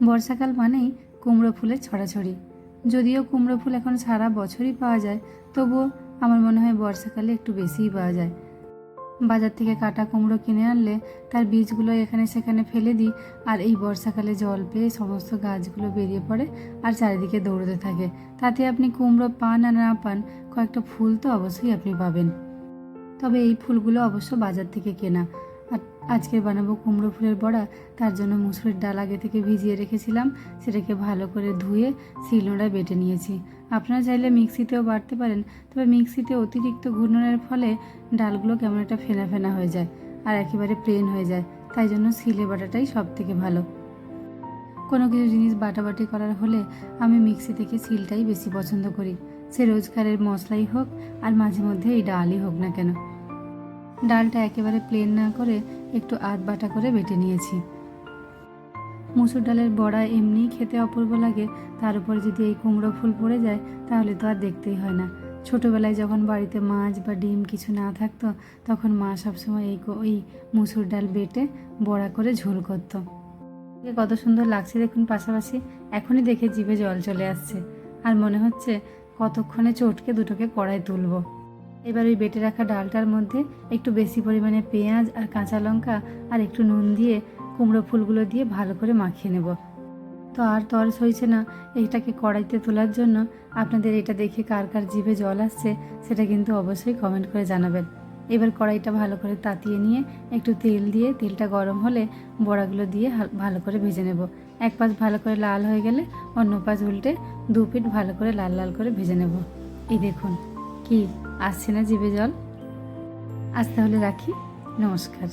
বর্ষাকাল মানেই কুমড়ো ফুলের ছড়াছড়ি। যদিও কুমড়ো ফুল এখন সারা বছরই পাওয়া যায়, তবুও আমার মনে হয় বর্ষাকালে একটু বেশিই পাওয়া যায়। বাজার থেকে কাটা কুমড়ো কিনে আনলে তার বীজগুলো এখানে সেখানে ফেলে দিই, আর এই বর্ষাকালে জল পেয়ে সমস্ত গাছগুলো বেরিয়ে পড়ে আর চারিদিকে দৌড়তে থাকে। তাতে আপনি কুমড়ো পান আর না পান, কয়েকটা ফুল তো অবশ্যই আপনি পাবেন। তবে এই ফুলগুলো অবশ্য বাজার থেকে কেনা। আর আজকে বানাবো কুমড়ো ফুলের বড়া। তার জন্য মুসুরির ডাল আগে থেকে ভিজিয়ে রেখেছিলাম, সেটাকে ভালো করে ধুয়ে শিলনোড়ায় বেটে নিয়েছি। আপনারা চাইলে মিক্সিতেও বাটতে পারেন, তবে মিক্সিতে অতিরিক্ত ঘূর্ণনের ফলে ডালগুলো কেমন একটা ফেনা ফেনা হয়ে যায় আর একেবারে প্লেন হয়ে যায়। তাই জন্য শিলে বাটাটাই সব থেকে ভালো। কোনো কিছু জিনিস বাটাবাটি করার হলে আমি মিক্সি থেকে শিলটাই বেশি পছন্দ করি, সে রোজকারের মশলাই হোক আর মাঝে মধ্যে এই ডালই হোক না কেন। ডালটা একেবারে প্লেন না করে একটু আধ বাটা করে বেটে নিয়েছি। মুসুর ডালের বড়া এমনিই খেতে অপূর্ব লাগে, তার উপর যদি এই কুমড়ো ফুল পড়ে যায় তাহলে তো আর দেখতেই হয় না। ছোটোবেলায় যখন বাড়িতে মাছ বা ডিম কিছু না থাকতো, তখন মা সবসময় এই মুসুর ডাল বেটে বড়া করে ঝোল করতো। কত সুন্দর লাগছে দেখুন, পাশাপাশি এখনই দেখে জিভে জল চলে আসছে আর মনে হচ্ছে কতক্ষণে চটকে দুটোকে কড়াই তুলব। এবার ওই বেটে রাখা ডালটার মধ্যে একটু বেশি পরিমাণে পেঁয়াজ আর কাঁচা লঙ্কা আর একটু নুন দিয়ে কুমড়ো ফুলগুলো দিয়ে ভালো করে মাখিয়ে নেব। তো আর তরস হয়েছে না এটাকে কড়াইতে তোলার জন্য। আপনাদের এটা দেখে কার কার জিভে জল আসছে সেটা কিন্তু অবশ্যই কমেন্ট করে জানাবেন। এবার কড়াইটা ভালো করে তাতিয়ে নিয়ে একটু তেল দিয়ে, তেলটা গরম হলে বড়াগুলো দিয়ে ভালো করে ভেজে নেব। এক পাশ ভালো করে লাল হয়ে গেলে অন্য পাশ উল্টে দু পিঠ ভালো করে লাল লাল করে ভেজে নেব। এই দেখুন, কি আসছে না জিভে জল? আজ তাহলে রাখি, নমস্কার।